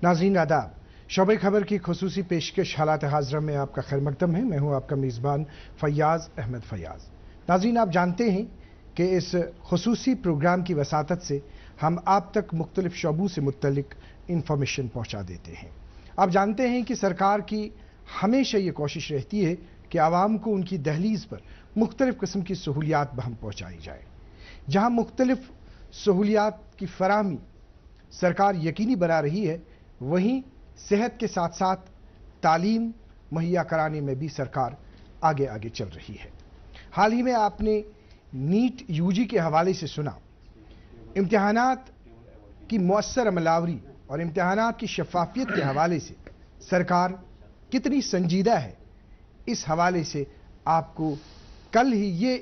नाज़रीन आदाब, शोबे खबर की खुसूसी पेशकश हालात हाज़रा में आपका खैर मकदम है। मैं हूँ आपका मेज़बान फ़याज़ अहमद फ़याज़। नाज़रीन, आप जानते हैं कि इस खुसूसी प्रोग्राम की वसातत से हम आप तक मुख्तलिफ शोबों से मुत्तलिक इंफॉर्मेशन पहुँचा देते हैं। आप जानते हैं कि सरकार की हमेशा ये कोशिश रहती है कि आवाम को उनकी दहलीज़ पर मुख्तलिफ किस्म की सहूलियात बहम पहुँचाई जाए। जहाँ मुख्तलिफ सहूलियात की फराहमी सरकार यकीनी बना रही है, वहीं सेहत के साथ साथ तालीम मुहैया कराने में भी सरकार आगे आगे चल रही है। हाल ही में आपने नीट यूजी के हवाले से सुना। इम्तिहानात की मौसर अमलावरी और इम्तिहानात की शफाफियत के हवाले से सरकार कितनी संजीदा है, इस हवाले से आपको कल ही ये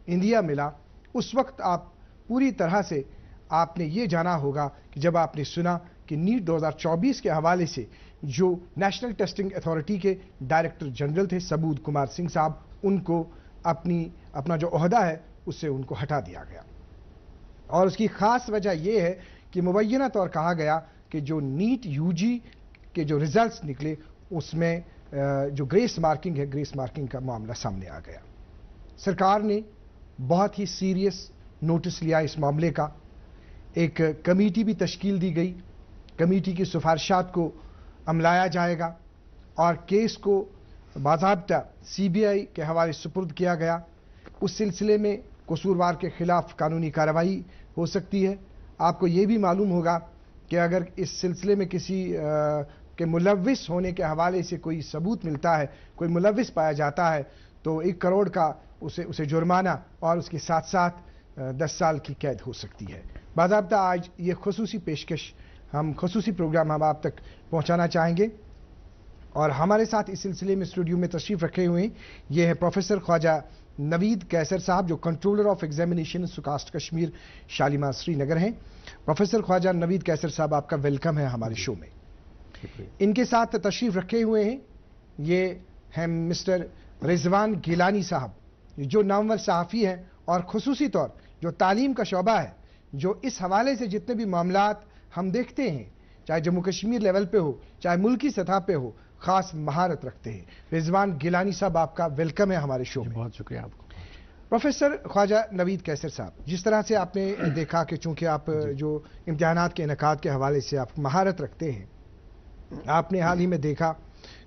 इंदिया मिला। उस वक्त आप पूरी तरह से आपने ये जाना होगा कि जब आपने सुना कि नीट 2024 के हवाले से जो नेशनल टेस्टिंग अथॉरिटी के डायरेक्टर जनरल थे सबूत कुमार सिंह साहब, उनको अपना जो ओहदा है उससे उनको हटा दिया गया। और उसकी ख़ास वजह यह है कि मुबैना तौर कहा गया कि जो नीट यूजी के जो रिजल्ट्स निकले उसमें जो ग्रेस मार्किंग है, ग्रेस मार्किंग का मामला सामने आ गया। सरकार ने बहुत ही सीरियस नोटिस लिया इस मामले का। एक कमेटी भी तश्कील दी गई। कमेटी की सिफारिशात को अमलाया जाएगा और केस को बाज़ाब्ता सीबीआई के हवाले सुपुर्द किया गया। उस सिलसिले में कसूरवार के खिलाफ कानूनी कार्रवाई हो सकती है। आपको ये भी मालूम होगा कि अगर इस सिलसिले में किसी के मुलव्विस होने के हवाले से कोई सबूत मिलता है, कोई मुलव्विस पाया जाता है, तो 1 करोड़ का उसे जुर्माना और उसके साथ साथ 10 साल की कैद हो सकती है। बाज़ाब्ता आज ये खुसूसी पेशकश खुसूसी प्रोग्राम हम आप तक पहुंचाना चाहेंगे और हमारे साथ इस सिलसिले में स्टूडियो में तशरीफ़ रखे हुए ये है प्रोफेसर ख्वाजा नवीद कैसर साहब, जो controller of examination SKUAST Kashmir Shalimar Srinagar हैं। प्रोफेसर ख्वाजा नवीद कैसर साहब, आपका वेलकम है हमारे शो में। इनके साथ तशरीफ़ रखे हुए हैं ये हैं मिस्टर रिजवान गिलानी साहब, जो नामवर सहाफ़ी हैं और खुसूसी तौर जो तालीम का शोबा है, जो इस हवाले से जितने भी मामलात हम देखते हैं, चाहे जम्मू कश्मीर लेवल पे हो चाहे मुल्की सतह पे हो, खास महारत रखते हैं। रिजवान गिलानी साहब, आपका वेलकम है हमारे शो में। बहुत शुक्रिया आपको। प्रोफेसर ख्वाजा नवीद कैसर साहब, जिस तरह से आपने देखा कि चूंकि आप जो इम्तिहानात के इनेकाद के हवाले से आप महारत रखते हैं, आपने हाल ही में देखा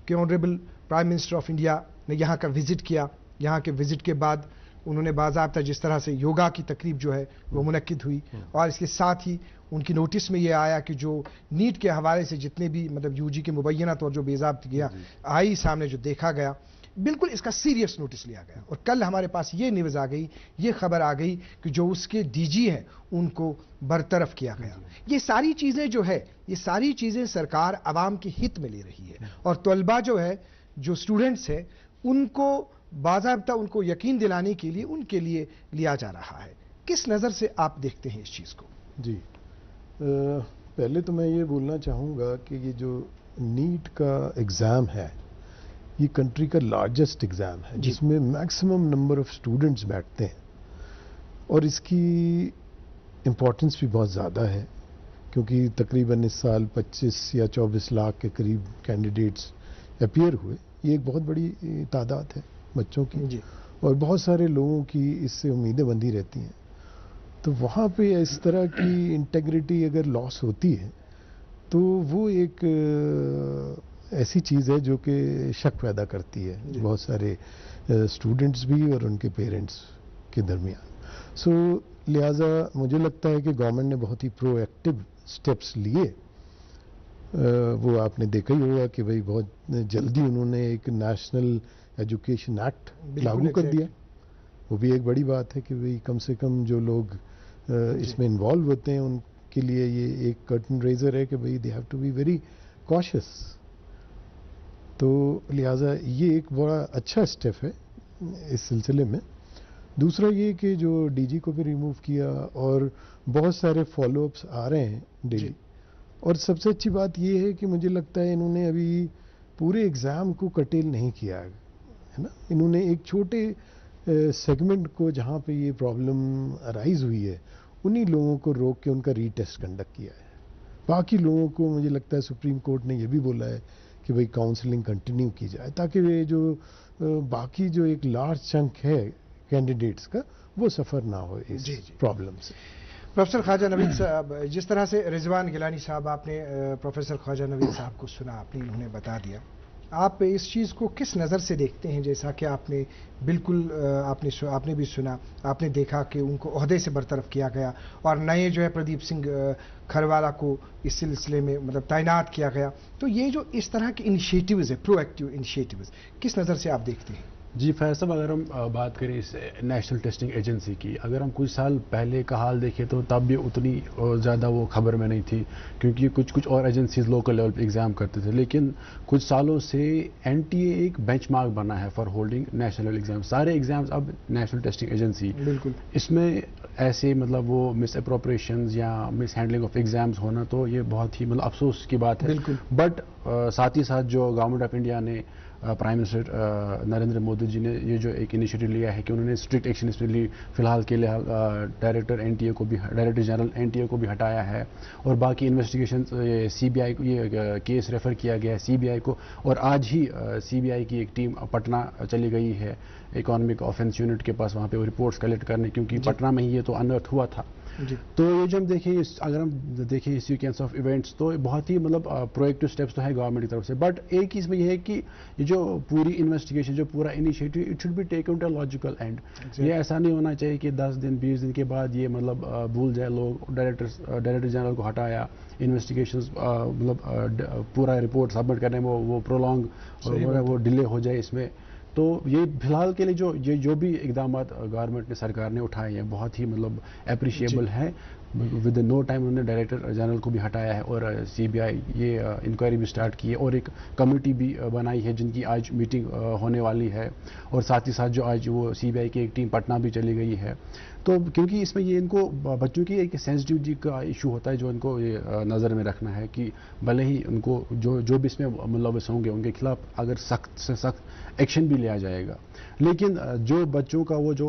कि honourable prime minister of India ने यहाँ का विजिट किया। यहाँ के विजिट के बाद उन्होंने बाज़ाब्ता जिस तरह से योगा की तकरीब जो है वो मुनक्किद हुई और इसके साथ ही उनकी नोटिस में ये आया कि जो नीट के हवाले से जितने भी मतलब यूजी के मुबैना तौर जो बेज़ाब्तियाँ आई सामने, जो देखा गया, बिल्कुल इसका सीरियस नोटिस लिया गया। और कल हमारे पास ये न्यूज़ आ गई, ये खबर आ गई कि जो उसके डीजी हैं उनको बरतरफ किया गया। ये सारी चीज़ें जो है, ये सारी चीज़ें सरकार आवाम के हित में ले रही है और तलबा जो है, जो स्टूडेंट्स हैं, उनको बाज़ाब्ता उनको यकीन दिलाने के लिए उनके लिए लिया जा रहा है। किस नज़र से आप देखते हैं इस चीज़ को? जी, पहले तो मैं ये बोलना चाहूँगा कि ये जो नीट का एग्ज़ाम है, ये कंट्री का लार्जेस्ट एग्ज़ाम है जिसमें मैक्सिमम नंबर ऑफ स्टूडेंट्स बैठते हैं और इसकी इम्पोर्टेंस भी बहुत ज़्यादा है, क्योंकि तकरीबन इस साल 25 या 24 लाख के करीब कैंडिडेट्स अपीयर हुए। ये एक बहुत बड़ी तादाद है बच्चों की और बहुत सारे लोगों की इससे उम्मीदें बंधी रहती हैं। तो वहाँ पे इस तरह की इंटेग्रिटी अगर लॉस होती है तो वो एक ऐसी चीज़ है जो कि शक पैदा करती है बहुत सारे स्टूडेंट्स भी और उनके पेरेंट्स के दरमियान। सो लिहाजा मुझे लगता है कि गवर्नमेंट ने बहुत ही प्रोएक्टिव स्टेप्स लिए। वो आपने देखा ही होगा कि भाई बहुत जल्दी उन्होंने एक नेशनल एजुकेशन एक्ट लागू कर दिया। वो भी एक बड़ी बात है कि भाई कम से कम जो लोग इसमें इन्वॉल्व होते हैं उनके लिए ये एक कर्टन रेजर है कि भाई they have to be very cautious. तो लिहाजा ये एक बड़ा अच्छा स्टेप है इस सिलसिले में। दूसरा ये कि जो डीजी को भी रिमूव किया और बहुत सारे फॉलोअप्स आ रहे हैं डेली। और सबसे अच्छी बात ये है कि मुझे लगता है इन्होंने अभी पूरे एग्ज़ाम को कर्टेल नहीं किया है ना। इन्होंने एक छोटे सेगमेंट को जहाँ पे ये प्रॉब्लम अराइज हुई है, उन्हीं लोगों को रोक के उनका रीटेस्ट कंडक्ट किया है। बाकी लोगों को मुझे लगता है सुप्रीम कोर्ट ने ये भी बोला है कि भाई काउंसलिंग कंटिन्यू की जाए, ताकि वे जो बाकी जो एक लार्ज चंक है कैंडिडेट्स का वो सफ़र ना हो इस प्रॉब्लम से। प्रोफेसर ख्वाजा नवीद साहब, जिस तरह से रिजवान गिलानी साहब, आपने प्रोफेसर ख्वाजा नवीद साहब को सुना, आपने उन्हें बता दिया, आप इस चीज़ को किस नज़र से देखते हैं? जैसा कि आपने बिल्कुल आपने भी सुना, आपने देखा कि उनको ओहदे से बरतरफ किया गया और नए जो है प्रदीप सिंह खरवाला को इस सिलसिले में मतलब तैनात किया गया, तो ये जो इस तरह के इनिशिएटिव्स है, प्रोएक्टिव इनिशिएटिव्स, किस नज़र से आप देखते हैं? जी फैज साहब, अगर हम बात करें इस नेशनल टेस्टिंग एजेंसी की, अगर हम कुछ साल पहले का हाल देखें तो तब भी उतनी ज़्यादा वो खबर में नहीं थी, क्योंकि कुछ और एजेंसीज लोकल लेवल पे एग्ज़ाम करते थे। लेकिन कुछ सालों से एनटीए एक बेंचमार्क बना है फॉर होल्डिंग नेशनल एग्जाम। सारे एग्जाम्स अब नेशनल टेस्टिंग एजेंसी, बिल्कुल इसमें ऐसे मतलब वो मिस अप्रोप्रिएशंस या मिस हैंडलिंग ऑफ एग्जाम्स होना, तो ये बहुत ही मतलब अफसोस की बात है। बट साथ ही साथ जो गवर्नमेंट ऑफ इंडिया ने, प्राइम मिनिस्टर नरेंद्र मोदी जी ने ये जो एक इनिशिएटिव लिया है कि उन्होंने स्ट्रिक्ट एक्शन इसमें ली, फिलहाल के लिए डायरेक्टर जनरल एनटीए को भी हटाया है और बाकी इन्वेस्टिगेशन सीबीआई को ये केस रेफर किया गया है सीबीआई को, और आज ही सीबीआई की एक टीम पटना चली गई है इकोनॉमिक ऑफेंस यूनिट के पास, वहाँ पे वो रिपोर्ट्स कलेक्ट करने, क्योंकि पटना में ही ये तो अनर्थ हुआ था। तो ये जो हम देखें, अगर हम देखें इस सीक्वेंस ऑफ इवेंट्स, तो बहुत ही मतलब प्रोएक्टिव स्टेप्स तो है गवर्नमेंट की तरफ से। बट एक ही इसमें यह है कि ये जो पूरी इन्वेस्टिगेशन, जो पूरा initiative, it should be taken to logical end. ये ऐसा नहीं होना चाहिए कि 10 दिन 20 दिन के बाद ये मतलब भूल जाए लोग, डायरेक्टर जनरल को हटाया, इन्वेस्टिगेशन मतलब पूरा रिपोर्ट सबमिट करने में वो प्रोलॉन्ग वो डिले हो जाए इसमें। तो ये फिलहाल के लिए जो भी इकदाम गवर्नमेंट ने, सरकार ने उठाए हैं, बहुत ही मतलब अप्रिशिएबल है। विद नो टाइम उन्होंने डायरेक्टर जनरल को भी हटाया है और सीबीआई ये इंक्वायरी भी स्टार्ट की है और एक कमेटी भी बनाई है जिनकी आज मीटिंग होने वाली है, और साथ ही साथ जो आज वो सीबीआई की एक टीम पटना भी चली गई है। तो क्योंकि इसमें ये इनको बच्चों की एक सेंसिटिविटी का इशू होता है जो इनको ये नज़र में रखना है कि भले ही उनको जो भी इसमें मुलविस होंगे उनके खिलाफ अगर सख्त से सख्त एक्शन भी लिया जाएगा, लेकिन जो बच्चों का वो जो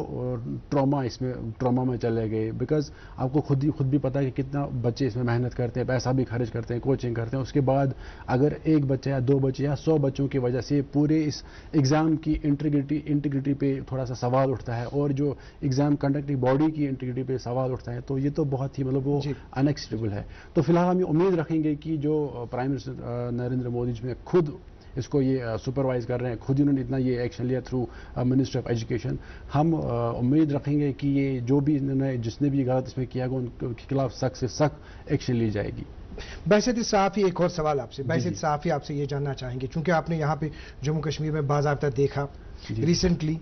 ट्रॉमा में चले गए, बिकॉज आपको खुद भी पता है कि कितना बच्चे इसमें मेहनत करते हैं, पैसा भी खर्च करते हैं, कोचिंग करते हैं, उसके बाद अगर एक बच्चा या 2 बच्चे या 100 बच्चों की वजह से पूरे इस एग्ज़ाम की इंटीग्रिटी पे थोड़ा सा सवाल उठता है और जो एग्ज़ाम कंडक्टिंग बॉडी की इंटीग्रिटी पे सवाल उठता है, तो ये तो बहुत ही मतलब वो अनएक्सेप्टेबल है। तो फिलहाल हम ये उम्मीद रखेंगे कि जो प्राइम मिनिस्टर नरेंद्र मोदी जी ने खुद इसको ये सुपरवाइज कर रहे हैं, खुद इन्होंने इतना ये एक्शन लिया थ्रू मिनिस्टर ऑफ एजुकेशन, हम उम्मीद रखेंगे कि ये जो भी इन्होंने जिसने भी गलत इसमें किया गया उनके खिलाफ सख्त से सख्त एक्शन ली जाएगी। बैसत सहाफ़ी, एक और सवाल आपसे, बैसत सहाफ़ी आपसे ये जानना चाहेंगे, क्योंकि आपने यहाँ पे जम्मू कश्मीर में बाज़ाब्ता देखा, रिसेंटली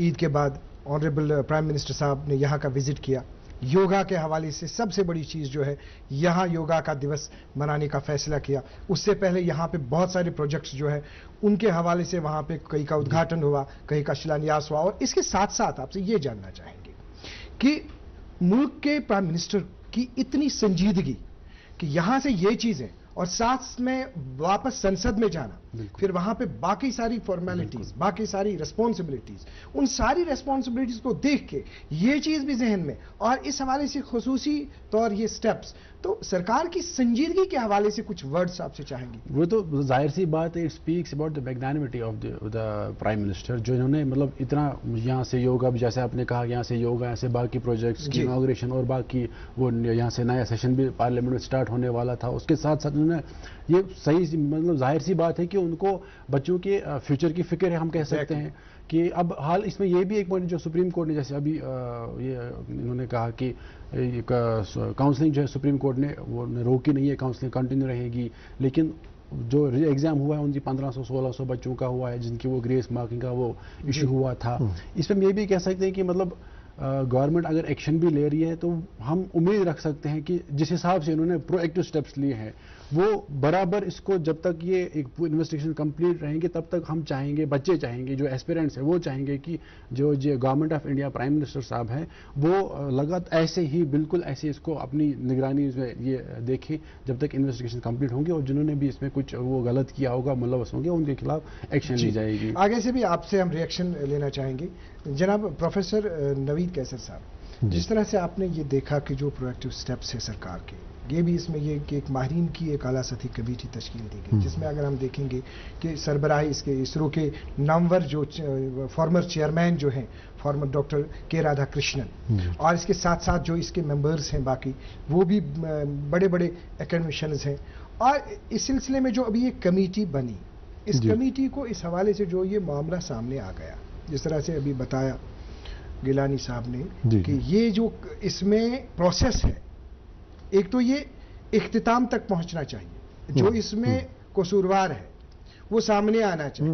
ईद के बाद ऑनरेबल प्राइम मिनिस्टर साहब ने यहाँ का विजिट किया, योगा के हवाले से सबसे बड़ी चीज़ जो है यहाँ योगा का दिवस मनाने का फैसला किया। उससे पहले यहाँ पे बहुत सारे प्रोजेक्ट्स जो है उनके हवाले से वहाँ पे कई का उद्घाटन हुआ, कई का शिलान्यास हुआ, और इसके साथ साथ आपसे ये जानना चाहेंगे कि मुल्क के प्राइम मिनिस्टर की इतनी संजीदगी कि यहाँ से ये चीज़ें और साथ में वापस संसद में जाना, फिर वहां पे बाकी सारी फॉर्मेलिटीज, बाकी सारी रिस्पॉन्सिबिलिटीज, उन सारी रिस्पॉन्सिबिलिटीज को देख के ये चीज भी जहन में, और इस हवाले से खुसूसी तौर ये स्टेप्स, तो सरकार की संजीदगी के हवाले से कुछ वर्ड्स आपसे चाहेंगे। वो तो जाहिर सी बात है, it speaks about the magnanimity of the prime minister, जो इन्होंने मतलब इतना यहाँ से योगा भी, जैसे आपने कहा यहाँ से योगा, यहाँ से बाकी प्रोजेक्ट्स की इनॉग्रेशन और बाकी वो यहाँ से नया सेशन भी पार्लियामेंट में स्टार्ट होने वाला था, उसके साथ साथ उन्होंने ये सही मतलब जाहिर सी बात है कि उनको बच्चों के फ्यूचर की फिक्र है, हम कह सकते हैं कि अब हाल इसमें ये भी एक पॉइंट जो सुप्रीम कोर्ट ने, जैसे अभी ये इन्होंने कहा कि काउंसलिंग जो है सुप्रीम कोर्ट ने वो रोकी नहीं है, काउंसलिंग कंटिन्यू रहेगी, लेकिन जो एग्जाम हुआ है उनकी 1500-1600 बच्चों का हुआ है जिनकी वो ग्रेस मार्किंग का वो इशू हुआ था। इसमें ये भी कह सकते हैं कि मतलब गवर्नमेंट अगर एक्शन भी ले रही है तो हम उम्मीद रख सकते हैं कि जिस हिसाब से इन्होंने प्रोएक्टिव स्टेप्स लिए हैं वो बराबर इसको, जब तक ये एक इन्वेस्टिगेशन कंप्लीट रहेंगे तब तक हम चाहेंगे, बच्चे चाहेंगे, जो एस्पिरेंट्स हैं वो चाहेंगे कि जो government of India prime minister साहब हैं वो लगातार ऐसे ही बिल्कुल ऐसे इसको अपनी निगरानी में ये देखें जब तक इन्वेस्टिगेशन कंप्लीट होंगे, और जिन्होंने भी इसमें कुछ वो गलत किया होगा, मुलव्वस होंगे, उनके खिलाफ एक्शन ली जाएगी। आगे से भी आपसे हम रिएक्शन लेना चाहेंगे। जनाब प्रोफेसर नवीद कैसर साहब, जिस तरह से आपने ये देखा कि जो प्रोएक्टिव स्टेप्स है सरकार के, ये भी इसमें ये कि एक माहिरीन की एक आला सतही कमेटी तश्कील दी गई, जिसमें अगर हम देखेंगे कि सरबराही इसके इसरो के नामवर जो फॉर्मर चेयरमैन जो हैं फॉर्मर डॉक्टर के राधाकृष्णन, और इसके साथ साथ जो इसके मेंबर्स हैं बाकी वो भी बड़े बड़े एकेडमिशियंस हैं। और इस सिलसिले में जो अभी एक कमेटी बनी, इस कमेटी को इस हवाले से जो ये मामला सामने आ गया, जिस तरह से अभी बताया गिलानी साहब ने कि ये जो इसमें प्रोसेस है, एक तो ये इख्तिताम तक पहुंचना चाहिए, जो इसमें कसूरवार है वो सामने आना चाहिए,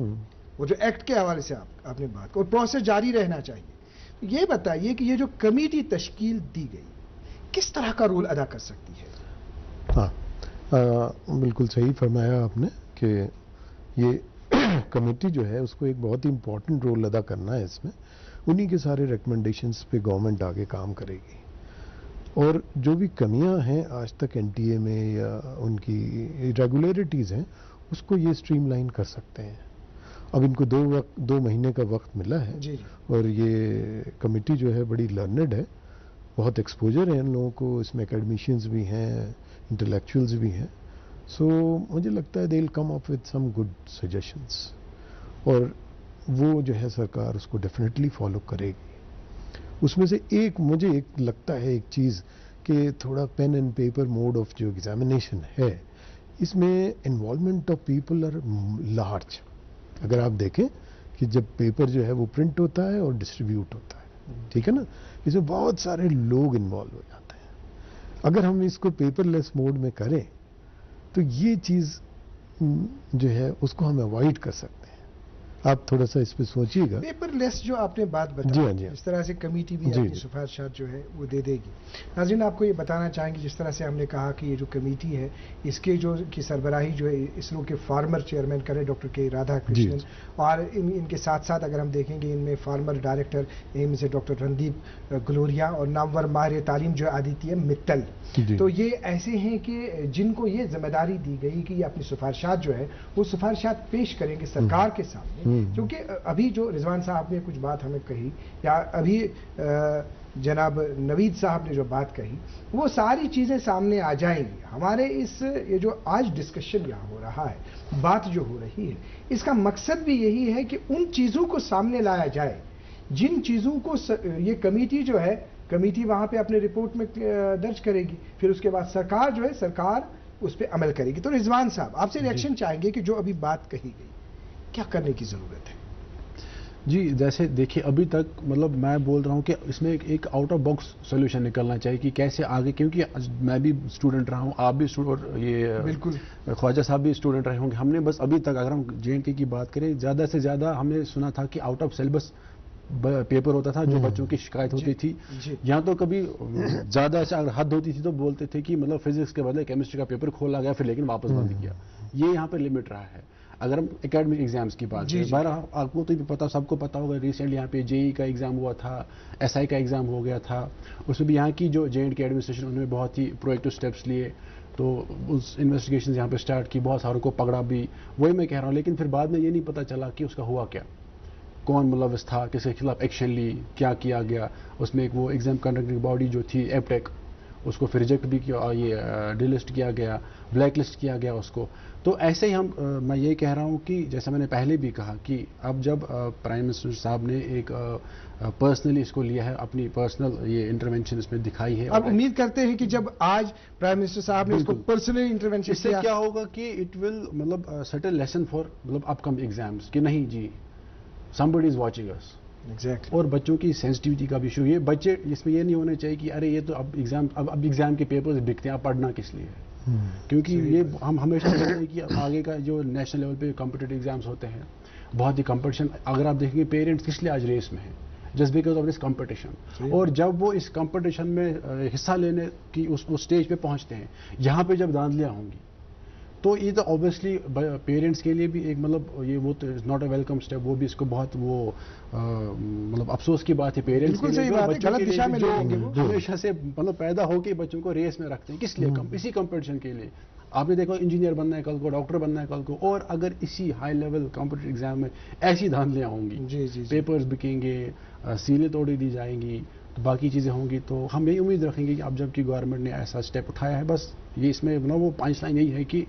वो जो एक्ट के हवाले से आपने बात, और प्रोसेस जारी रहना चाहिए। ये बताइए कि ये जो कमेटी तश्कील दी गई किस तरह का रोल अदा कर सकती है? हाँ, बिल्कुल सही फरमाया आपने कि ये कमेटी जो है उसको एक बहुत ही इंपॉर्टेंट रोल अदा करना है इसमें। उन्हीं के सारे रिकमेंडेशंस पे गवर्नमेंट आगे काम करेगी, और जो भी कमियां हैं आज तक एनटीए में या उनकी इरेगुलरिटीज़ हैं उसको ये स्ट्रीमलाइन कर सकते हैं। अब इनको 2 महीने का वक्त मिला है जी। और ये कमेटी जो है बड़ी लर्नड है, बहुत एक्सपोजर है इन लोगों को, इसमें एकेडमिशियंस भी हैं, इंटेलेक्चुअल्स भी हैं। सो मुझे लगता है they will come up with some good suggestions, और वो जो है सरकार उसको डेफिनेटली फॉलो करेगी। उसमें से मुझे एक लगता है एक चीज़ कि थोड़ा pen and paper mode of जो एग्जामिनेशन है, इसमें involvement of people are large. अगर आप देखें कि जब पेपर जो है वो प्रिंट होता है और डिस्ट्रीब्यूट होता है, ठीक है ना, इसमें बहुत सारे लोग इन्वॉल्व हो जाते हैं। अगर हम इसको पेपरलेस मोड में करें तो ये चीज़ जो है उसको हम अवॉइड कर सकते हैं। आप थोड़ा सा इस पे सोचिएगा। पेपरलेस जो आपने बात बताई, इस तरह से कमेटी भी अपनी सिफारिशात जो है वो दे देगी। नाज़रीन, आपको ये बताना चाहेंगे जिस तरह से हमने कहा कि ये जो कमेटी है इसके जो की सरबराही जो है इसरो के फार्मर चेयरमैन करें डॉक्टर के राधाकृष्णन, और इनके साथ साथ अगर हम देखेंगे इनमें फार्मर डायरेक्टर एम्स है डॉक्टर रणदीप गुलोरिया, और नामवर माहिर तालीम जो आदित्य मित्तल। तो ये ऐसे हैं कि जिनको ये जिम्मेदारी दी गई कि ये अपनी सिफारिशात जो है वो सिफारिशात पेश करेंगे सरकार के सामने। क्योंकि अभी जो रिजवान साहब ने कुछ बात हमें कही, या अभी जनाब नवीद साहब ने जो बात कही, वो सारी चीज़ें सामने आ जाएंगी हमारे ये जो आज डिस्कशन यहाँ हो रहा है, बात जो हो रही है, इसका मकसद भी यही है कि उन चीज़ों को सामने लाया जाए जिन चीज़ों को ये कमेटी जो है, कमेटी वहाँ पे अपने रिपोर्ट में दर्ज करेगी, फिर उसके बाद सरकार जो है सरकार उस पर अमल करेगी। तो रिजवान साहब आपसे रिएक्शन चाहेंगे कि जो अभी बात कही गई क्या करने की ज़रूरत है? जी, जैसे देखिए अभी तक मतलब मैं बोल रहा हूँ कि इसमें एक आउट ऑफ बॉक्स सोल्यूशन निकलना चाहिए कि कैसे आगे, क्योंकि मैं भी स्टूडेंट रहा हूँ, आप भी स्टूडेंट, ये बिल्कुल ख्वाजा साहब भी स्टूडेंट रहे होंगे। हमने बस अभी तक अगर हम JNK की बात करें, ज़्यादा से ज़्यादा हमने सुना था कि आउट ऑफ सिलेबस पेपर होता था जो बच्चों की शिकायत होती थी। यहाँ तो कभी ज़्यादा से अगर हद होती थी तो बोलते थे कि मतलब फिजिक्स के बदले केमिस्ट्री का पेपर खोला गया, फिर लेकिन वापस बंद किया। ये यहाँ पर लिमिट रहा है। अगर हम एकेडमिक एग्जाम्स की बात करें, बहरहाल आपको तो पता, सबको पता होगा, रिसेंटली यहाँ पे JEE का एग्ज़ाम हुआ था, SI का एग्ज़ाम हो गया था, उसमें भी यहाँ की जो JNK एडमिनिस्ट्रेशन उन्होंने बहुत ही प्रोएक्टिव स्टेप्स लिए, तो उस इन्वेस्टिगेशन यहाँ पे स्टार्ट की, बहुत सारों को पकड़ा भी, वही मैं कह रहा हूँ। लेकिन फिर बाद में ये नहीं पता चला कि उसका हुआ क्या, कौन मुलविस था, किसके खिलाफ एक्शन ली, क्या किया गया। उसमें एक वो एग्ज़ाम कंडक्टिंग बॉडी जो थी एपटेक, उसको फिर रिजेक्ट भी किया, ये डिलिस्ट किया गया, ब्लैक लिस्ट किया गया उसको। तो ऐसे ही मैं ये कह रहा हूँ कि जैसा मैंने पहले भी कहा कि अब जब प्राइम मिनिस्टर साहब ने एक पर्सनली इसको लिया है, अपनी पर्सनल ये इंटरवेंशन इसमें दिखाई है, अब उम्मीद करते हैं कि जब आज प्राइम मिनिस्टर साहब ने इसको पर्सनली इंटरवेंशन इससे क्या होगा कि इट विल मतलब सर्टेन लेसन फॉर मतलब अपकमिंग एग्जाम्स कि नहीं जी, somebody is watching us। Exactly। और बच्चों की सेंसिटिविटी का भी इशू, ये बच्चे इसमें ये नहीं होना चाहिए कि अरे ये तो अब एग्जाम के पेपर्स बिकते हैं, आप पढ़ना किस लिए है। क्योंकि ये हम हमेशा कहते हैं कि आगे का जो नेशनल लेवल पे कॉम्पिटिटिव एग्जाम्स होते हैं, बहुत ही कंपटीशन, अगर आप देखेंगे पेरेंट्स किस लिए आज रेस में हैं, just because of this competition. और जब वो इस कंपटीशन में हिस्सा लेने की उस स्टेज पे पहुंचते हैं, यहाँ पे जब धांधलियाँ होंगी, तो ये तो ऑब्वियसली पेरेंट्स के लिए भी एक मतलब ये वो तो नॉट अ वेलकम स्टेप, वो भी इसको बहुत वो मतलब अफसोस की बात है पेरेंट्स के लिए, बच्चों के लिए जो हमेशा से मतलब पैदा होकर बच्चों को रेस में रखते हैं, किस लिए इसी कंपटीशन के लिए। आपने देखो इंजीनियर बनना है कल को, डॉक्टर बनना है कल को, और अगर इसी हाई लेवल कॉम्पिटिटिव एग्जाम में ऐसी धांधलियाँ होंगी, पेपर्स बिकेंगे, सीलें तोड़ी दी जाएंगी, तो बाकी चीज़ें होंगी। तो हम यही उम्मीद रखेंगे कि अब जबकि गवर्नमेंट ने ऐसा स्टेप उठाया है, बस ये इसमें ना वो पंच लाइन यही है कि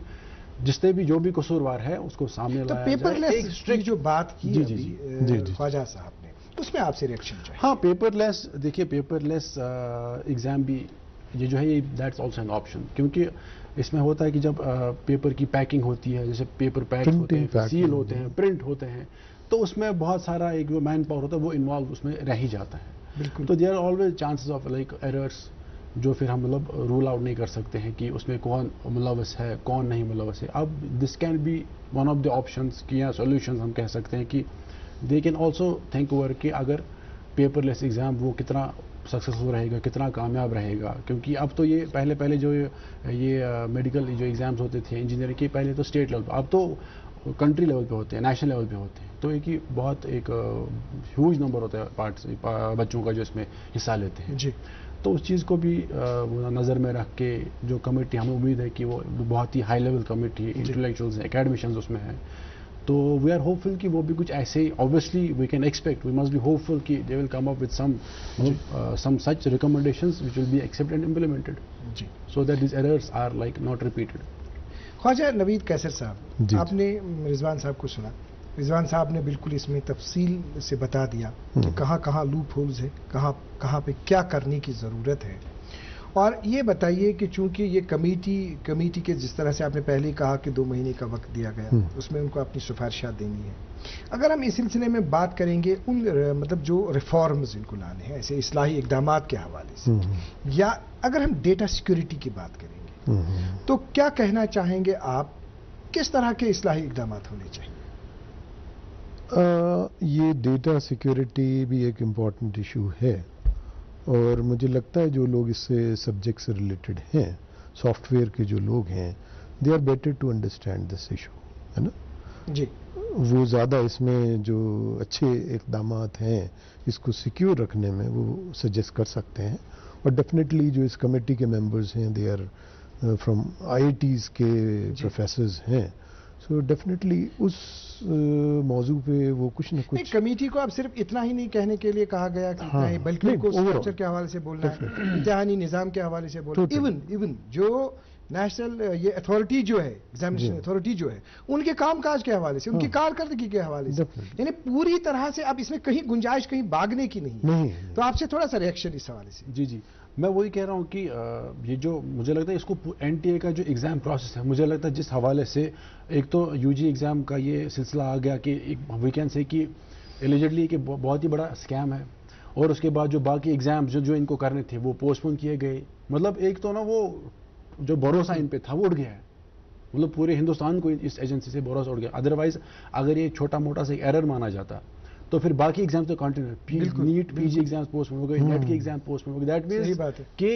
जिसने भी जो भी कसूरवार है उसको सामने तो लाया जाए। पेपरलेस की जो बात की जी, अभी जी, जी। ख्वाजा साहब ने, उसमें आपसे रिएक्शन चाहिए। हाँ, पेपरलेस, देखिए पेपरलेस एग्ज़ाम भी ये जो है ये दैट्स ऑल्सो एन ऑप्शन, क्योंकि इसमें होता है कि जब पेपर की पैकिंग होती है, जैसे पेपर पैक होते हैं, सील होते हैं, प्रिंट होते हैं, तो उसमें बहुत सारा एक जो मैन पावर होता है वो इन्वॉल्व उसमें रह ही जाता है। बिल्कुल। तो there are always chances of like errors, जो फिर हम मतलब रूल आउट नहीं कर सकते हैं कि उसमें कौन मुलव्वस है कौन नहीं मुलव्वस है। अब this can be one of the options की या सॉल्यूशंस हम कह सकते हैं कि they can also think over कि अगर पेपरलेस एग्ज़ाम वो कितना सक्सेसफुल रहेगा, कितना कामयाब रहेगा। क्योंकि अब तो ये पहले जो ये मेडिकल जो एग्ज़ाम्स होते थे इंजीनियरिंग के, पहले तो स्टेट लेवल पे, अब तो कंट्री लेवल पे होते हैं, नेशनल लेवल पे होते हैं। तो एक ही बहुत एक ह्यूज नंबर होता है बच्चों का जो इसमें हिस्सा लेते हैं जी। तो उस चीज़ को भी नज़र में रख के जो कमेटी, हमें उम्मीद है कि वो बहुत ही हाई लेवल कमेटी है, इंटेलेक्चुअल्स एकेडमिशियंस उसमें हैं, तो वी आर होपफुल कि वो भी कुछ ऐसे, obviously we can expect, we must be hopeful कि they will come up with some such recommendations which will be accepted and implemented, जी, so that this errors are like not repeated. Khwaja Naveed Qaiser साहब, जी। आपने रिजवान साहब को सुना, रिजवान साहब ने बिल्कुल इसमें तफसील से बता दिया कि कहाँ कहाँ लूप होल्स है, कहाँ कहाँ पे क्या करने की ज़रूरत है। और ये बताइए कि चूंकि ये कमेटी के जिस तरह से आपने पहले ही कहा कि 2 महीने का वक्त दिया गया, उसमें उनको अपनी सिफारिशात देनी है। अगर हम इस सिलसिले में बात करेंगे उन मतलब जो रिफॉर्म्स इनको लाने हैं ऐसे इस्लाही इक़दामात के हवाले से, या अगर हम डेटा सिक्योरिटी की बात करेंगे, तो क्या कहना चाहेंगे आप, किस तरह के इस्लाही इक़दामात होने चाहिए? ये डेटा सिक्योरिटी भी एक इम्पॉर्टेंट इशू है, और मुझे लगता है जो लोग इससे सब्जेक्ट से रिलेटेड हैं, सॉफ्टवेयर के जो लोग हैं, they are better to understand this issue, है ना जी। वो ज़्यादा इसमें जो अच्छे इक़दामात हैं इसको सिक्योर रखने में वो सजेस्ट कर सकते हैं। और डेफिनेटली जो इस कमेटी के मेंबर्स हैं, दे आर फ्रॉम IITs के प्रोफेसर्स हैं, सो डेफिनेटली उस मौजू पे वो कुछ न कुछ। कमेटी को अब सिर्फ इतना ही नहीं कहने के लिए कहा गया कि इतना ही, बल्कि उनको स्ट्रक्चर के हवाले से बोलना है, इम्तिहानी निज़ाम के हवाले से बोलना है, इवन जो नेशनल ये अथॉरिटी जो है, एग्जामिनेशन अथॉरिटी जो है, उनके कामकाज के हवाले से, उनकी कारकर्दगी के हवाले से, यानी पूरी तरह से अब इसमें कहीं गुंजाइश कहीं भागने की नहीं है। तो आपसे थोड़ा सा रिएक्शन इस हवाले से। जी जी, मैं वही कह रहा हूँ कि ये जो मुझे लगता है इसको NTA का जो एग्ज़ाम प्रोसेस है, मुझे लगता है जिस हवाले से एक तो UG एग्ज़ाम का ये सिलसिला आ गया कि एक वी कैन से कि एलिजिडली कि बहुत ही बड़ा स्कैम है, और उसके बाद जो बाकी एग्ज़ाम जो इनको करने थे वो पोस्टपोन किए गए। मतलब एक तो ना वो जो भरोसा इन पे था वो उड़ गया है, मतलब पूरे हिंदुस्तान को इस एजेंसी से भरोसा उड़ गया। अदरवाइज अगर ये छोटा मोटा सा एक एरर माना जाता तो फिर बाकी एग्जाम्स तो continue, NEET PG exams postpone हो गए, नेट के एग्जाम पोस्टपोन हो गए। दैट मींस कि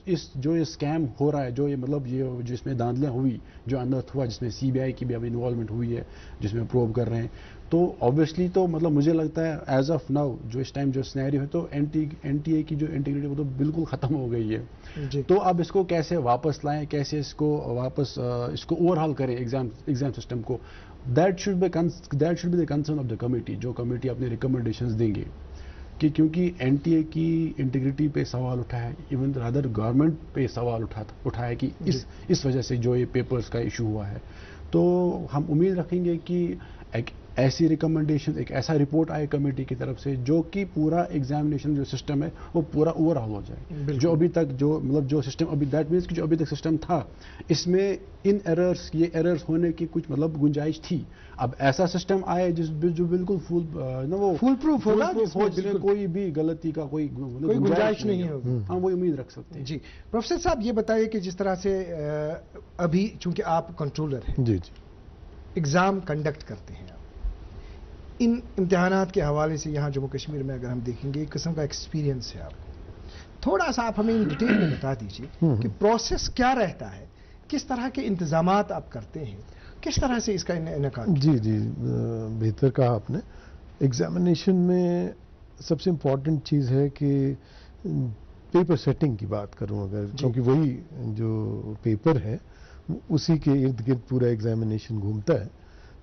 इस जो ये स्कैम हो रहा है, जो ये मतलब ये जो इसमें धांधलियाँ हुई, जो अनर्थ हुआ, जिसमें CBI की भी अब इन्वॉल्वमेंट हुई है, जिसमें प्रोब कर रहे हैं, तो ऑब्वियसली तो मतलब मुझे लगता है एज ऑफ नाउ जो इस टाइम जो सिनेरियो है, तो NTA की जो इंटीग्रिटी वो तो बिल्कुल ख़त्म हो गई है। तो अब इसको कैसे वापस लाएं, कैसे इसको वापस इसको ओवरहाल करें एग्जाम सिस्टम को, that should be the concern of the committee. जो कमेटी अपने रिकमेंडेशंस देंगे कि क्योंकि NTA की इंटीग्रिटी पे सवाल उठा है, इवन रादर गवर्नमेंट पे सवाल उठा है कि इस वजह से जो ये पेपर्स का इशू हुआ है, तो हम उम्मीद रखेंगे कि एक ऐसी रिकमेंडेशन, एक ऐसा रिपोर्ट आए कमेटी की तरफ से जो कि पूरा एग्जामिनेशन जो सिस्टम है वो पूरा ओवरऑल हो जाए। जो अभी तक जो मतलब जो सिस्टम अभी, दैट मीन्स कि जो अभी तक सिस्टम था इसमें इन एरर्स, ये एरर्स होने की कुछ मतलब गुंजाइश थी। अब ऐसा सिस्टम आए जो बिल्कुल फुल प्रूफ होगा, जिसमें कोई भी गलती का कोई गुंजाइश नहीं होगी। हम वो उम्मीद रख सकते हैं। जी प्रोफेसर साहब, ये बताइए कि जिस तरह से अभी चूंकि आप कंट्रोलर हैं, जी, एग्जाम कंडक्ट करते हैं, इन इम्तिहानात के हवाले से यहाँ जम्मू कश्मीर में अगर हम देखेंगे एक किस्म का एक्सपीरियंस है आपको, थोड़ा सा आप हमें इन डिटेल में बता दीजिए कि प्रोसेस क्या रहता है, किस तरह के इंतजामात आप करते हैं, किस तरह से इसका इनेकाद। जी, बेहतर कहा आपने। एग्जामिनेशन में सबसे इम्पॉर्टेंट चीज़ है कि पेपर सेटिंग की बात करूं अगर, क्योंकि वही जो पेपर है उसी के इर्द गिर्द पूरा एग्जामिनेशन घूमता है,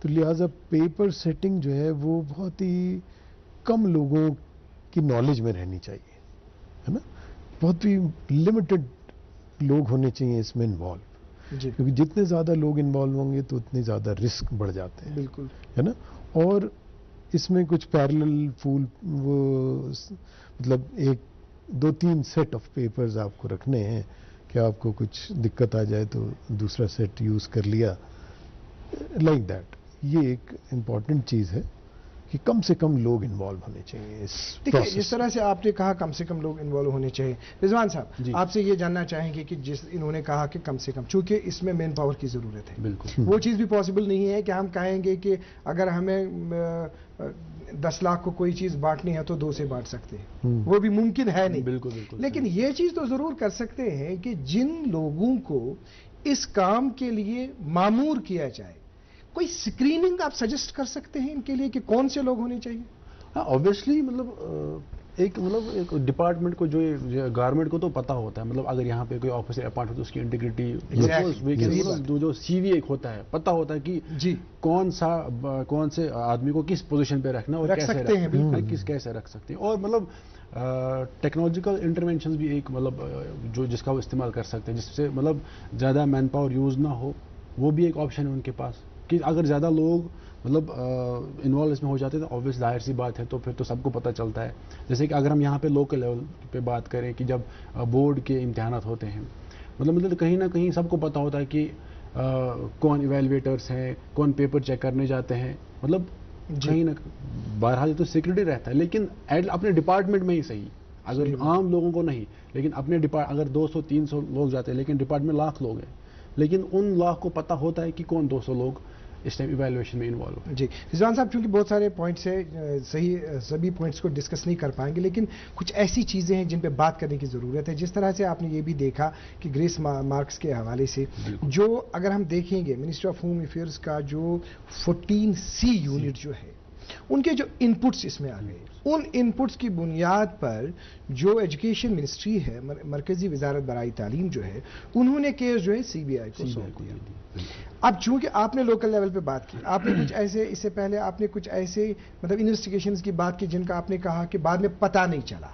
तो लिहाजा पेपर सेटिंग जो है वो बहुत ही कम लोगों की नॉलेज में रहनी चाहिए। है ना, बहुत ही लिमिटेड लोग होने चाहिए इसमें इन्वॉल्व, क्योंकि जितने ज़्यादा लोग इन्वॉल्व होंगे तो उतने ज़्यादा रिस्क बढ़ जाते हैं, बिल्कुल, है ना। और इसमें कुछ पैरेलल फूल वो मतलब 1-2-3 सेट ऑफ पेपर्स आपको रखने हैं कि आपको कुछ दिक्कत आ जाए तो दूसरा सेट यूज़ कर लिया, लाइक दैट। ये एक इम्पॉर्टेंट चीज़ है कि कम से कम लोग इन्वॉल्व होने चाहिए इस देखिए, जिस तरह से आपने कहा कम से कम लोग इन्वॉल्व होने चाहिए, रिजवान साहब आपसे ये जानना चाहेंगे कि जिस इन्होंने कहा कि कम से कम, चूंकि इसमें मैन पावर की ज़रूरत है, बिल्कुल वो चीज़ भी पॉसिबल नहीं है कि हम कहेंगे कि अगर हमें 10 लाख को कोई चीज़ बांटनी है तो 2 से बांट सकते हैं, वो भी मुमकिन है नहीं। बिल्कुल बिल्कुल। लेकिन ये चीज़ तो ज़रूर कर सकते हैं कि जिन लोगों को इस काम के लिए मामूर किया जाए, कोई स्क्रीनिंग आप सजेस्ट कर सकते हैं इनके लिए कि कौन से लोग होने चाहिए? हाँ, ऑब्वियसली मतलब एक डिपार्टमेंट को जो गवर्नमेंट को तो पता होता है, मतलब अगर यहाँ पे कोई ऑफिसर अपॉइंट होता है उसकी इंटीग्रिटी जो सीवी एक होता है, पता होता है कि जी कौन से आदमी को किस पोजीशन पे रखना और कैसे सकते हैं, बिल्कुल कैसे रख सकते हैं। और मतलब टेक्नोलॉजिकल इंटरवेंशन भी एक मतलब जो जिसका वो इस्तेमाल कर सकते हैं, जिससे मतलब ज़्यादा मैन पावर यूज़ ना हो, वो भी एक ऑप्शन है उनके पास कि अगर ज़्यादा लोग मतलब इन्वॉल्व इसमें हो जाते हैं तो ऑब्वियस जाहिर सी बात है, तो फिर तो सबको पता चलता है। जैसे कि अगर हम यहाँ पे लोकल लेवल पे बात करें कि जब बोर्ड के इम्तिहानात होते हैं, मतलब कहीं ना कहीं सबको पता होता है कि कौन इवेलुएटर्स हैं, कौन पेपर चेक करने जाते हैं, मतलब कहीं ना बहरहाल तो सिक्योरिटी रहता है, लेकिन अपने डिपार्टमेंट में ही सही, अगर आम लोगों को नहीं, लेकिन अपने अगर 200-300 लोग जाते हैं लेकिन डिपार्टमेंट लाख लोग हैं, लेकिन उन लाख को पता होता है कि कौन 200 लोग इस टाइम इवैल्यूएशन में इन्वॉल्व हो। जी रिजवान साहब, चूंकि बहुत सारे पॉइंट्स हैं, सभी पॉइंट्स को डिस्कस नहीं कर पाएंगे, लेकिन कुछ ऐसी चीज़ें हैं जिन पे बात करने की ज़रूरत है। जिस तरह से आपने ये भी देखा कि ग्रेस मार्क्स के हवाले से जो अगर हम देखेंगे मिनिस्ट्री ऑफ होम अफेयर्स का जो 14C यूनिट जो है, उनके जो इनपुट्स इसमें आ गए, उन इनपुट्स की बुनियाद पर जो एजुकेशन मिनिस्ट्री है, मरकजी वजारत बराई तालीम जो है, उन्होंने केस जो है CBI को सौंप दिया। अब चूंकि आपने लोकल लेवल पे बात की, आपने कुछ ऐसे, इससे पहले आपने कुछ ऐसे मतलब इन्वेस्टिगेशंस की बात की जिनका आपने कहा कि बाद में पता नहीं चला,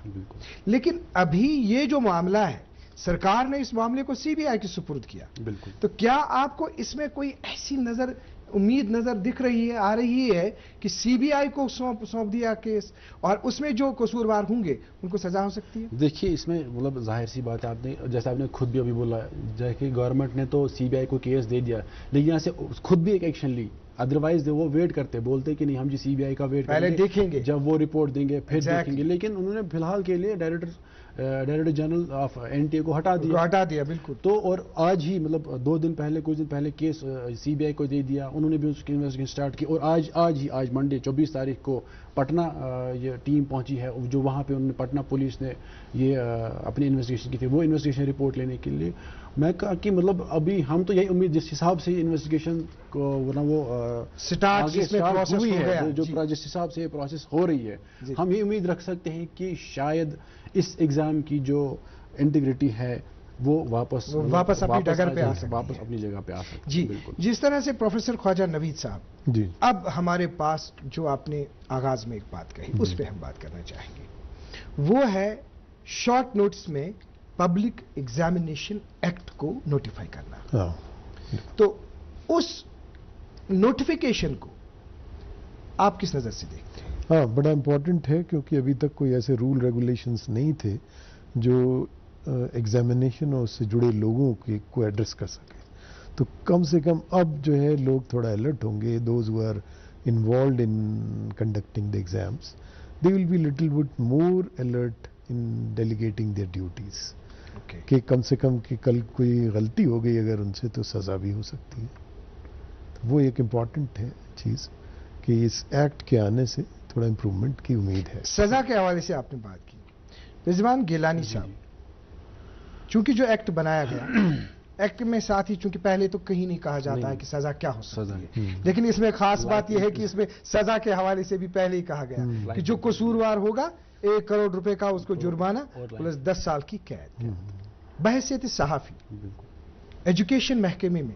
लेकिन अभी ये जो मामला है, सरकार ने इस मामले को CBI के सुपुर्द किया, बिल्कुल। तो क्या आपको इसमें कोई ऐसी उम्मीद नजर दिख रही है, आ रही है कि CBI को सौंप दिया केस और उसमें जो कसूरवार होंगे उनको सजा हो सकती है? देखिए, इसमें मतलब जाहिर सी बात है, आपने जैसे आपने खुद भी अभी बोला, जैसे गवर्नमेंट ने तो CBI को केस दे दिया, लेकिन यहाँ से खुद भी एक एक्शन ली, अदरवाइज वो वेट करते, बोलते कि नहीं हम जी CBI का वेट पहले देखेंगे, जब वो रिपोर्ट देंगे फिर देखेंगे, लेकिन उन्होंने फिलहाल के लिए डायरेक्टर जनरल ऑफ NTA को हटा दिया। बिल्कुल। तो और आज ही मतलब कुछ दिन पहले केस CBI को दे दिया, उन्होंने भी उसकी इन्वेस्टिगेशन स्टार्ट की, और आज मंडे 24 तारीख को पटना ये टीम पहुंची है, जो वहाँ पे उन्होंने पटना पुलिस ने ये अपनी इन्वेस्टिगेशन की थी, वो इन्वेस्टिगेशन रिपोर्ट लेने के लिए। मैं कहा कि मतलब अभी हम तो यही उम्मीद, जिस हिसाब से इन्वेस्टिगेशन को ना वो स्टार्ट हुई है, जिस हिसाब से प्रोसेस हो रही है, हम ये उम्मीद रख सकते हैं कि शायद इस एग्जाम की जो इंटीग्रिटी है वो वापस अपनी जगह पे आ सकती है, वापस अपनी जगह पे आ सकती है। जी, जिस तरह से प्रोफेसर ख्वाजा नवीद साहब जी, अब हमारे पास जो आपने आगाज में एक बात कही, उस पर हम बात करना चाहेंगे, वो है शॉर्ट नोटिस में पब्लिक एग्जामिनेशन एक्ट को नोटिफाई करना। तो उस नोटिफिकेशन को आप किस नजर से देखते हैं? हाँ, बड़ा इम्पोर्टेंट है, क्योंकि अभी तक कोई ऐसे रूल रेगुलेशंस नहीं थे जो एग्जामिनेशन और उससे जुड़े लोगों को एड्रेस कर सके। तो कम से कम अब जो है लोग थोड़ा अलर्ट होंगे, those who are involved in conducting the exams, they will be little bit more alert in delegating their duties, कि कम से कम कि कल कोई गलती हो गई अगर उनसे तो सज़ा भी हो सकती है। तो वो एक इम्पॉर्टेंट है चीज़ कि इस एक्ट के आने से थोड़ा इम्प्रूवमेंट की उम्मीद है। सज़ा के हवाले से आपने बात की, रिजवान गिलानी साहब, चूंकि जो एक्ट बनाया गया, एक्ट में साथ ही चूंकि पहले तो कहीं नहीं कहा जाता है कि सजा क्या हो सकती है, लेकिन इसमें खास बात यह है कि इसमें सजा के हवाले से भी पहले ही कहा गया कि जो कसूरवार होगा 1 करोड़ रुपए का उसको जुर्माना प्लस 10 साल की कैद। बहैसियत सहाफ़ी, एजुकेशन महकमे में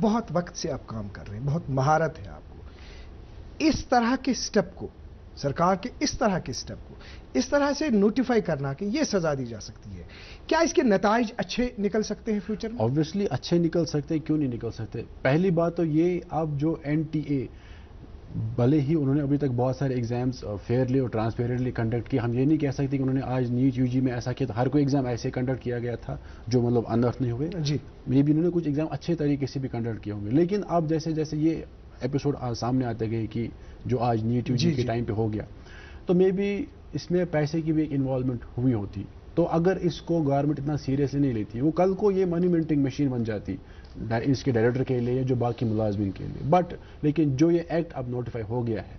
बहुत वक्त से आप काम कर रहे हैं, बहुत महारत है आपको, इस तरह के स्टेप को सरकार के इस तरह के स्टेप को इस तरह से नोटिफाई करना कि ये सजा दी जा सकती है, क्या इसके नताइज अच्छे निकल सकते हैं फ्यूचर में? ऑब्वियसली अच्छे निकल सकते हैं, क्यों नहीं निकल सकते। पहली बात तो ये, अब जो NTA, भले ही उन्होंने अभी तक बहुत सारे एग्जाम्स फेयरली और ट्रांसपेरेंटली कंडक्ट किए, हम ये नहीं कह सकते कि उन्होंने आज नीट UG में ऐसा किया, तो हर कोई एग्जाम ऐसे कंडक्ट किया गया था जो मतलब अनर्थ नहीं हुए जी। मे भी उन्होंने कुछ एग्जाम अच्छे तरीके से भी कंडक्ट किए होंगे, लेकिन अब जैसे जैसे ये एपिसोड सामने आते गए कि जो आज नीट UG के टाइम पे हो गया, तो मे बी इसमें पैसे की भी एक इन्वॉल्वमेंट हुई होती, तो अगर इसको गवर्नमेंट इतना सीरियसली नहीं लेती, वो कल को ये मनी मिंटिंग मशीन बन जाती इसके डायरेक्टर के लिए, जो बाकी मुलाजमिन के लिए। बट लेकिन जो ये एक्ट अब नोटिफाई हो गया है,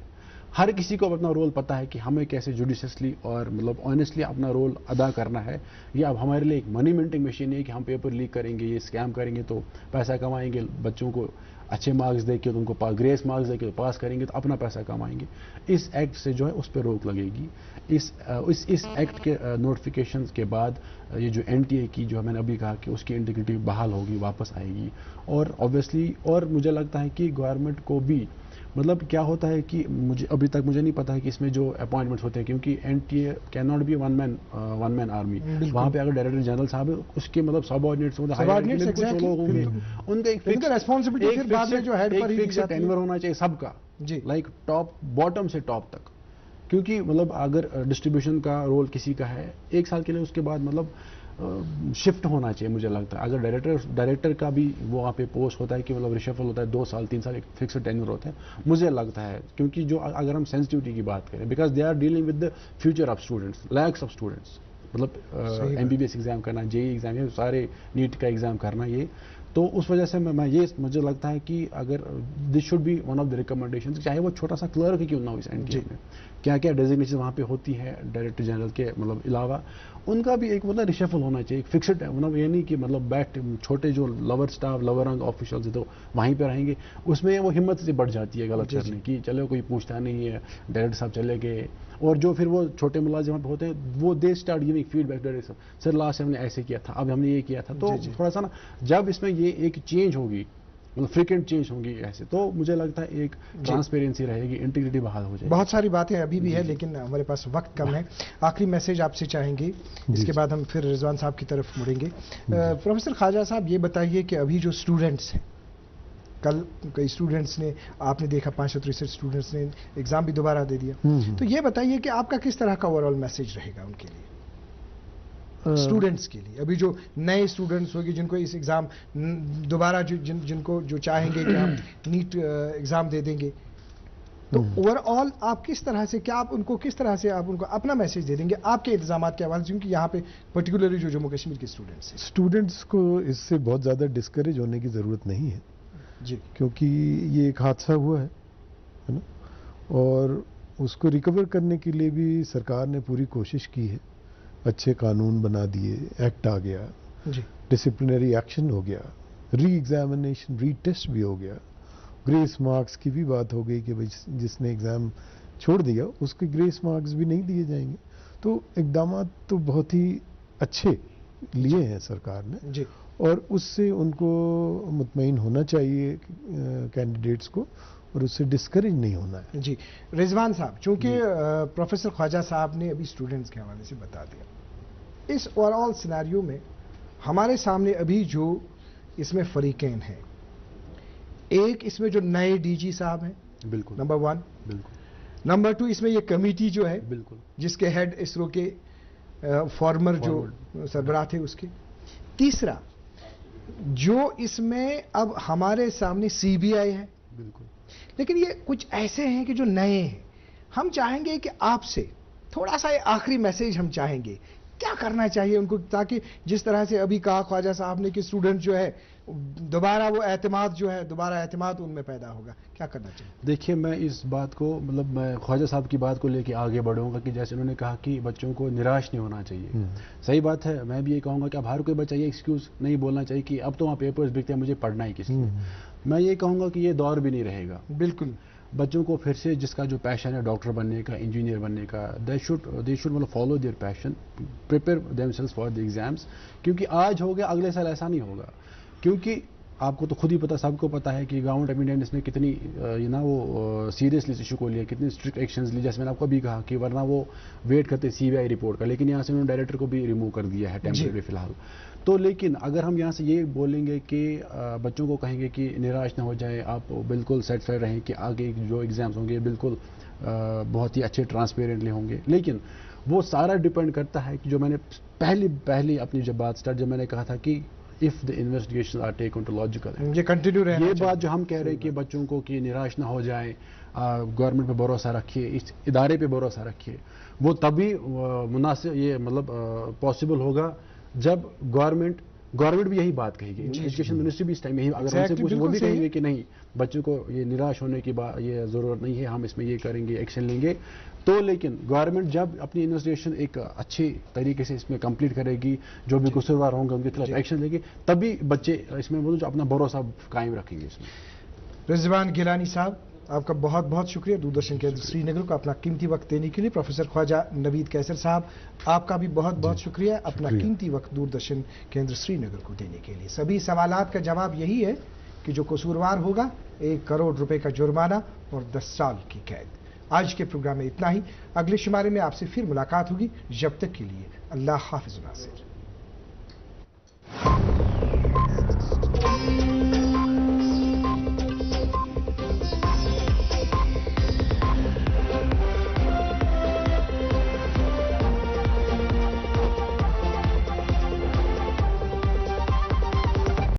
हर किसी को अपना रोल पता है कि हमें कैसे जुडिशियसली और मतलब ऑनेस्टली अपना रोल अदा करना है। ये अब हमारे लिए एक मनी मिंटिंग मशीन है कि हम पेपर लीक करेंगे, ये स्कैम करेंगे तो पैसा कमाएंगे, बच्चों को अच्छे मार्क्स देके तो उनको ग्रेस मार्क्स देके तो पास करेंगे तो अपना पैसा कमाएंगे। इस एक्ट से जो है उस पर रोक लगेगी। इस एक्ट के नोटिफिकेशन के बाद ये जो NTA की जो मैंने अभी कहा कि उसकी इंटीग्रिटी बहाल होगी, वापस आएगी। और ऑब्वियसली और मुझे लगता है कि गवर्नमेंट को भी मतलब क्या होता है कि अभी तक मुझे नहीं पता है कि इसमें जो अपॉइंटमेंट्स होते हैं, क्योंकि NTA can not be one man army. वहाँ पे अगर डायरेक्टर जनरल साहब है, उसके मतलब सबऑर्डिनेट्स लोग होंगे, उनका एक फिक्स टेन्योर होना चाहिए सबका, लाइक टॉप बॉटम से टॉप तक। क्योंकि मतलब अगर डिस्ट्रीब्यूशन का रोल किसी का है 1 साल के लिए, उसके बाद मतलब शिफ्ट होना चाहिए मुझे लगता है। अगर डायरेक्टर का भी वो वहाँ पे पोस्ट होता है कि मतलब रिशफल होता है 2 साल 3 साल, एक फिक्स्ड टेन्योर होता है, मुझे लगता है। क्योंकि जो अगर हम सेंसिटिविटी की बात करें, because they are dealing with the future of students, lakhs of students, मतलब MBBS एग्जाम करना, JEE एग्जाम, ये सारे नीट का एग्जाम करना, ये तो उस वजह से मैं ये मुझे लगता है कि अगर this should be one of the recommendation, चाहे वो छोटा सा क्लर्क ही क्यों ना हो इस NTA में, क्या क्या डेजिग्नेशन वहाँ पे होती है डायरेक्टर जनरल के मतलब अलावा, उनका भी एक मतलब रिशफल होना चाहिए, एक फिक्स्ड, मतलब ये नहीं कि मतलब छोटे जो lower staff, lower rank officials है तो वहीं पे रहेंगे, उसमें वो हिम्मत से बढ़ जाती है गलत करने की, चलो कोई पूछता नहीं है, डायरेक्टर साहब चले गए। और जो फिर वो छोटे मुलाजिम वहाँ पे होते हैं, वो they start giving feedback director साहब, सर लास्ट हमने ऐसे किया था, अब हमने ये किया था। तो थोड़ा सा ना, जब इसमें ये एक चेंज होगी, मतलब फ्रीक्वेंट चेंज होंगी ऐसे, तो मुझे लगता है एक ट्रांसपेरेंसी रहेगी, इंटीग्रिटी बहाल हो जाएगी। बहुत सारी बातें अभी भी है, लेकिन हमारे पास वक्त कम है। आखिरी मैसेज आपसे चाहेंगे, इसके बाद हम फिर रिजवान साहब की तरफ मुड़ेंगे। प्रोफेसर ख्वाजा साहब, ये बताइए कि अभी जो स्टूडेंट्स हैं, कल कई स्टूडेंट्स ने, आपने देखा 563 स्टूडेंट्स ने एग्जाम भी दोबारा दे दिया, तो ये बताइए कि आपका किस तरह का ओवरऑल मैसेज रहेगा उनके लिए, स्टूडेंट्स के लिए? अभी जो नए स्टूडेंट्स होंगे जिनको इस एग्जाम दोबारा जिनको जो चाहेंगे कि हम नीट एग्जाम दे देंगे, तो ओवरऑल आप किस तरह से, क्या आप उनको किस तरह से आप उनको अपना मैसेज दे देंगे आपके इंतजाम के हवाले से, क्योंकि यहाँ पे पर्टिकुलरली जो जम्मू कश्मीर के स्टूडेंट्स को इससे बहुत ज़्यादा डिस्करेज होने की ज़रूरत नहीं है जी, क्योंकि ये एक हादसा हुआ है ना, और उसको रिकवर करने के लिए भी सरकार ने पूरी कोशिश की है। अच्छे कानून बना दिए, एक्ट आ गया, डिसिप्लिनरी एक्शन हो गया, री एग्जामिनेशन, री टेस्ट भी हो गया, ग्रेस मार्क्स की भी बात हो गई कि भाई जिसने एग्ज़ाम छोड़ दिया उसके ग्रेस मार्क्स भी नहीं दिए जाएंगे। तो इकदाम तो बहुत ही अच्छे लिए हैं सरकार ने जी, और उससे उनको मुतमईन होना चाहिए कैंडिडेट्स को, और उससे डिस्करेज नहीं होना है जी। रिजवान साहब, चूंकि प्रोफेसर ख्वाजा साहब ने अभी स्टूडेंट्स के हवाले से बता दिया, इस ओवरऑल सिनेरियो में हमारे सामने अभी जो इसमें फरीकैन हैं, एक इसमें जो नए DG साहब हैं, बिल्कुल, नंबर 1, बिल्कुल, नंबर 2 इसमें ये कमेटी जो है, बिल्कुल, जिसके हेड इसरो के फॉर्मर जो सरबराह थे उसके, तीसरा जो इसमें अब हमारे सामने CBI है, बिल्कुल। लेकिन ये कुछ ऐसे हैं कि जो नए हैं। हम चाहेंगे कि आपसे थोड़ा सा आखिरी मैसेज हम चाहेंगे, क्या करना चाहिए उनको, ताकि जिस तरह से अभी कहा ख्वाजा साहब ने कि स्टूडेंट जो है दोबारा वो एतमाद जो है, दोबारा एतमाद उनमें पैदा होगा, क्या करना चाहिए? देखिए, मैं इस बात को मतलब मैं ख्वाजा साहब की बात को लेके आगे बढ़ूंगा कि जैसे उन्होंने कहा कि बच्चों को निराश नहीं होना चाहिए, सही बात है। मैं भी ये कहूँगा कि अब हर कोई बच्चा ये एक्सक्यूज नहीं बोलना चाहिए कि अब तो वहाँ पेपर्स बिकते हैं, मुझे पढ़ना ही किस लिए। मैं ये कहूँगा कि ये दौर भी नहीं रहेगा। बिल्कुल, बच्चों को फिर से जिसका जो पैशन है डॉक्टर बनने का, इंजीनियर बनने का, दे शुड मतलब follow their passion, prepare themselves for the exams. क्योंकि आज हो गया, अगले साल ऐसा नहीं होगा। क्योंकि आपको तो खुद ही पता, सबको पता है कि गवर्नमेंट ऑफ इंडिया ने इसमें कितनी ये ना वो सीरियसली इस इशू को लिया, कितनी स्ट्रिक्ट एक्शंस ली, जैसे मैंने आपको अभी कहा कि वरना वो वेट करते सीबीआई रिपोर्ट का, लेकिन यहाँ से उन्होंने डायरेक्टर को भी रिमूव कर दिया है टेम्परेरी फिलहाल। तो लेकिन अगर हम यहाँ से ये बोलेंगे कि बच्चों को कहेंगे कि निराश ना हो जाए, आप बिल्कुल सेटिस्फाइड रहें कि आगे जो एग्जाम्स होंगे बिल्कुल बहुत ही अच्छे ट्रांसपेरेंटली होंगे, लेकिन वो सारा डिपेंड करता है कि जो मैंने पहली अपनी जब बात स्टार्ट, जब मैंने कहा था कि if the investigation are taken to logical, ये कंटिन्यू रहना ये बात जो हम कह रहे हैं कि बच्चों को कि निराश ना हो जाए, गवर्नमेंट पे भरोसा रखिए, इस इदारे पे भरोसा रखिए, वो तभी मुनासिब ये मतलब पॉसिबल होगा जब गवर्नमेंट भी यही बात कहेगी, एजुकेशन मिनिस्ट्री भी इस टाइम यही, अगर हमसे पूछ वो भी कहेंगे कि नहीं बच्चों को ये निराश होने की बात ये ज़रूरत नहीं है, हम इसमें ये करेंगे, एक्शन लेंगे। तो लेकिन गवर्नमेंट जब अपनी इन्वेस्टिगेशन एक अच्छे तरीके से इसमें कंप्लीट करेगी, जो भी कसूरवार होंगे उनके खिलाफ एक्शन लेगी, तभी बच्चे इसमें बोलो जो अपना भरोसा कायम रखेंगे इसमें। रिजवान गिलानी साहब, आपका बहुत बहुत शुक्रिया दूरदर्शन केंद्र श्रीनगर को अपना कीमती वक्त देने के लिए। प्रोफेसर ख्वाजा नवीद कैसर साहब, आपका भी बहुत बहुत शुक्रिया अपना कीमती वक्त दूरदर्शन केंद्र श्रीनगर को देने के लिए। सभी सवालात का जवाब यही है कि जो कसूरवार होगा 1 करोड़ रुपए का जुर्माना और 10 साल की कैद। आज के प्रोग्राम में इतना ही, अगले शुमारे में आपसे फिर मुलाकात होगी। जब तक के लिए अल्लाह हाफिज़ नासिर।